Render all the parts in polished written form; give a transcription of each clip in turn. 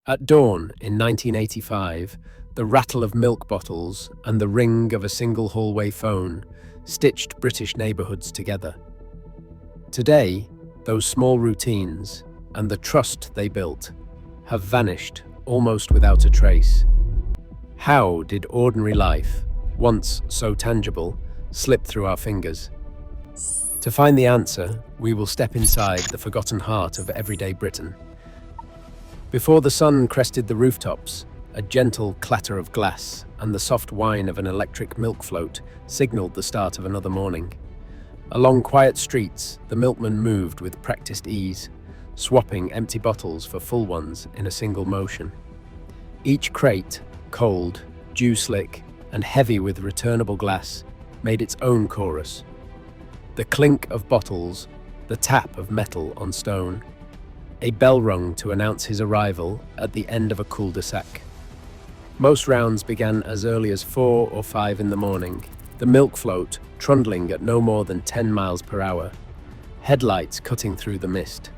At dawn in 1985, the rattle of milk bottles and the ring of a single hallway phone stitched British neighbourhoods together. Today, those small routines and the trust they built have vanished almost without a trace. How did ordinary life, once so tangible, slip through our fingers? To find the answer, we will step inside the forgotten heart of everyday Britain. Before the sun crested the rooftops, a gentle clatter of glass and the soft whine of an electric milk float signaled the start of another morning. Along quiet streets, the milkman moved with practiced ease, swapping empty bottles for full ones in a single motion. Each crate, cold, dew-slick, and heavy with returnable glass, made its own chorus. The clink of bottles, the tap of metal on stone. A bell rung to announce his arrival at the end of a cul-de-sac. Most rounds began as early as 4 or 5 in the morning, the milk float trundling at no more than 10 miles per hour, headlights cutting through the mist.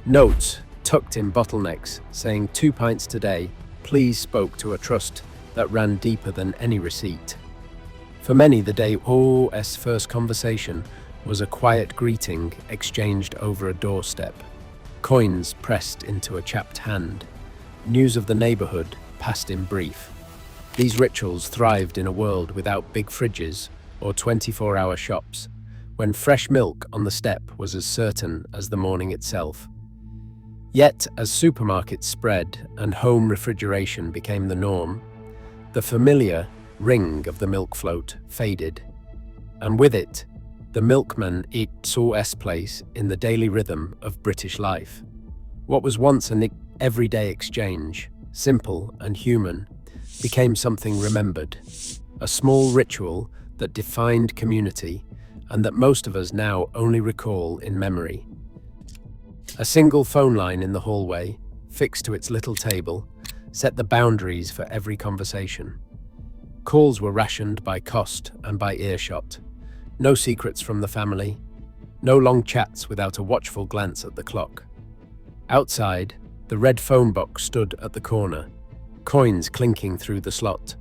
Notes tucked in bottlenecks saying 2 pints today, please spoke to a trust that ran deeper than any receipt. For many, the day's first conversation was a quiet greeting exchanged over a doorstep. Coins pressed into a chapped hand. News of the neighbourhood passed in brief. These rituals thrived in a world without big fridges or 24-hour shops, when fresh milk on the step was as certain as the morning itself. Yet, as supermarkets spread and home refrigeration became the norm, the familiar ring of the milk float faded, and with it, the milkman saw its place in the daily rhythm of British life. What was once an everyday exchange, simple and human, became something remembered, a small ritual that defined community and that most of us now only recall in memory. A single phone line in the hallway, fixed to its little table, set the boundaries for every conversation. Calls were rationed by cost and by earshot. No secrets from the family, no long chats without a watchful glance at the clock. Outside, the red phone box stood at the corner, coins clinking through the slot,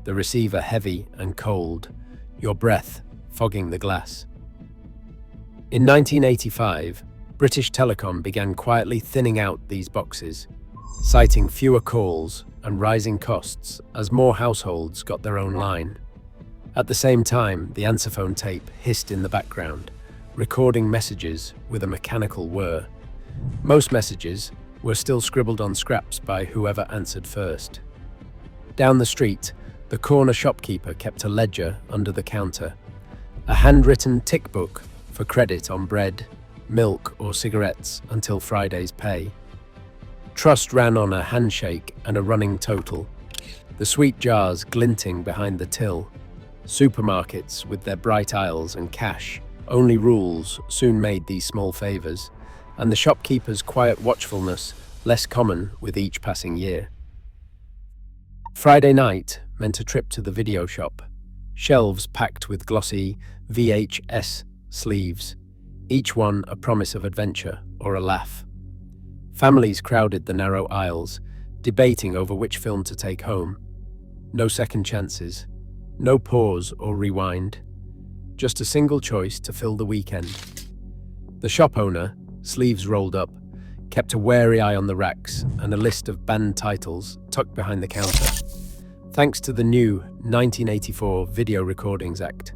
the receiver heavy and cold, your breath fogging the glass. In 1985, British Telecom began quietly thinning out these boxes, citing fewer calls and rising costs as more households got their own line. At the same time, the answer phone tape hissed in the background, recording messages with a mechanical whir. Most messages were still scribbled on scraps by whoever answered first. Down the street, the corner shopkeeper kept a ledger under the counter, a handwritten tick book for credit on bread, milk or cigarettes until Friday's pay. Trust ran on a handshake and a running total, the sweet jars glinting behind the till. Supermarkets with their bright aisles and cash-only rules soon made these small favours, and the shopkeeper's quiet watchfulness less common with each passing year. Friday night meant a trip to the video shop, shelves packed with glossy VHS sleeves, each one a promise of adventure or a laugh. Families crowded the narrow aisles, debating over which film to take home. No second chances, no pause or rewind, just a single choice to fill the weekend. The shop owner, sleeves rolled up, kept a wary eye on the racks and a list of banned titles tucked behind the counter, thanks to the new 1984 Video Recordings Act.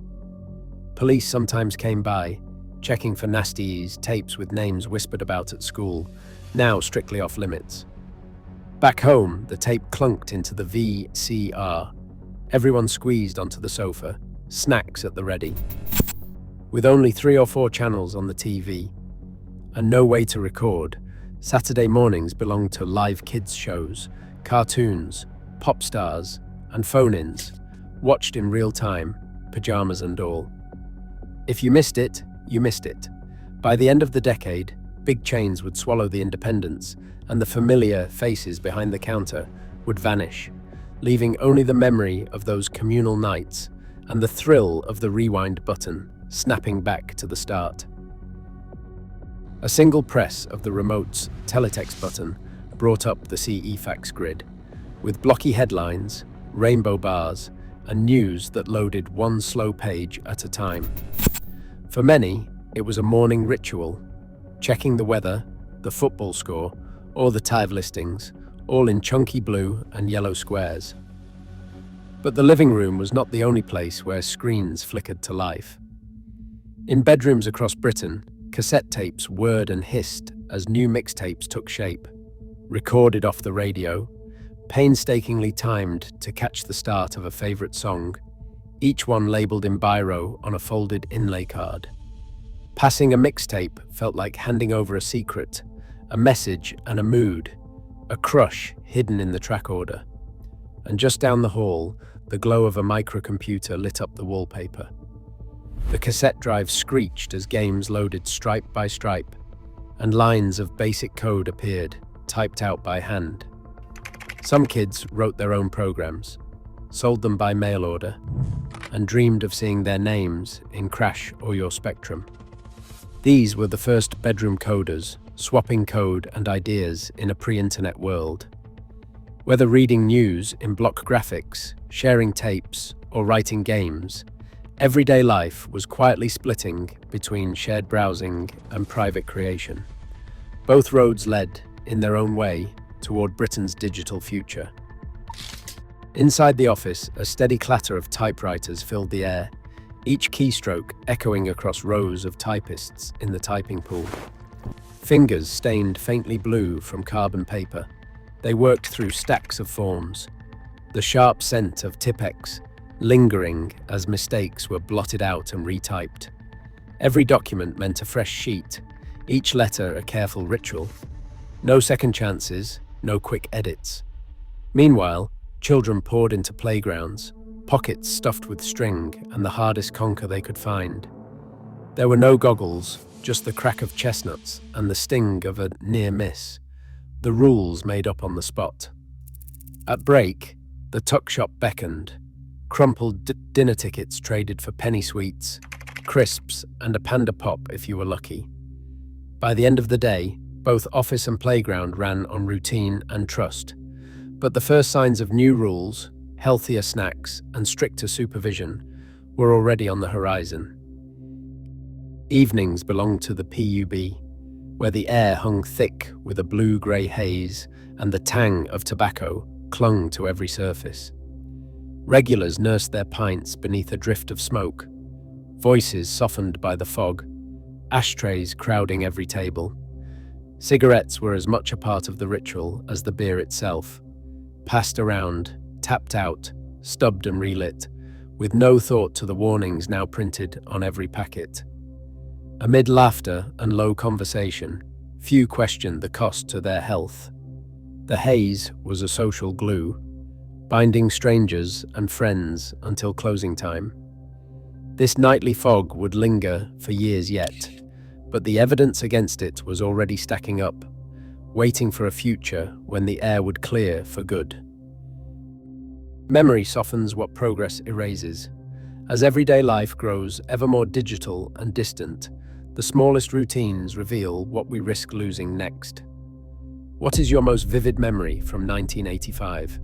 Police sometimes came by, checking for nasties, tapes with names whispered about at school, now strictly off limits. Back home, the tape clunked into the VCR. Everyone squeezed onto the sofa, snacks at the ready. With only 3 or 4 channels on the TV, and no way to record, Saturday mornings belonged to live kids shows, cartoons, pop stars, and phone-ins, watched in real time, pajamas and all. If you missed it, you missed it. By the end of the decade, big chains would swallow the independents, and the familiar faces behind the counter would vanish, leaving only the memory of those communal nights and the thrill of the rewind button snapping back to the start. A single press of the remote's teletext button brought up the CE fax grid, with blocky headlines, rainbow bars, and news that loaded one slow page at a time. For many, it was a morning ritual, checking the weather, the football score, or the TIVE listings, all in chunky blue and yellow squares. But the living room was not the only place where screens flickered to life. In bedrooms across Britain, cassette tapes whirred and hissed as new mixtapes took shape, recorded off the radio, painstakingly timed to catch the start of a favourite song, each one labelled in biro on a folded inlay card. Passing a mixtape felt like handing over a secret, a message and a mood, a crush hidden in the track order. And just down the hall, the glow of a microcomputer lit up the wallpaper. The cassette drive screeched as games loaded stripe by stripe, and lines of basic code appeared, typed out by hand. Some kids wrote their own programs, sold them by mail order, and dreamed of seeing their names in Crash or Your Spectrum. These were the first bedroom coders, swapping code and ideas in a pre-internet world. Whether reading news in block graphics, sharing tapes, or writing games, everyday life was quietly splitting between shared browsing and private creation. Both roads led, in their own way, toward Britain's digital future. Inside the office, a steady clatter of typewriters filled the air, each keystroke echoing across rows of typists in the typing pool. Fingers stained faintly blue from carbon paper, they worked through stacks of forms, the sharp scent of Tipex lingering as mistakes were blotted out and retyped. Every document meant a fresh sheet, each letter a careful ritual. No second chances, no quick edits. Meanwhile, children poured into playgrounds, pockets stuffed with string and the hardest conker they could find. There were no goggles, just the crack of chestnuts and the sting of a near miss, the rules made up on the spot. At break, the tuck shop beckoned, crumpled dinner tickets traded for penny sweets, crisps, and a panda pop if you were lucky. By the end of the day, both office and playground ran on routine and trust, but the first signs of new rules, healthier snacks, and stricter supervision were already on the horizon. Evenings belonged to the PUB, where the air hung thick with a blue-grey haze and the tang of tobacco clung to every surface. Regulars nursed their pints beneath a drift of smoke, voices softened by the fog, ashtrays crowding every table. Cigarettes were as much a part of the ritual as the beer itself, passed around, tapped out, stubbed and relit, with no thought to the warnings now printed on every packet. Amid laughter and low conversation, few questioned the cost to their health. The haze was a social glue, binding strangers and friends until closing time. This nightly fog would linger for years yet, but the evidence against it was already stacking up, waiting for a future when the air would clear for good. Memory softens what progress erases. As everyday life grows ever more digital and distant, the smallest routines reveal what we risk losing next. What is your most vivid memory from 1985?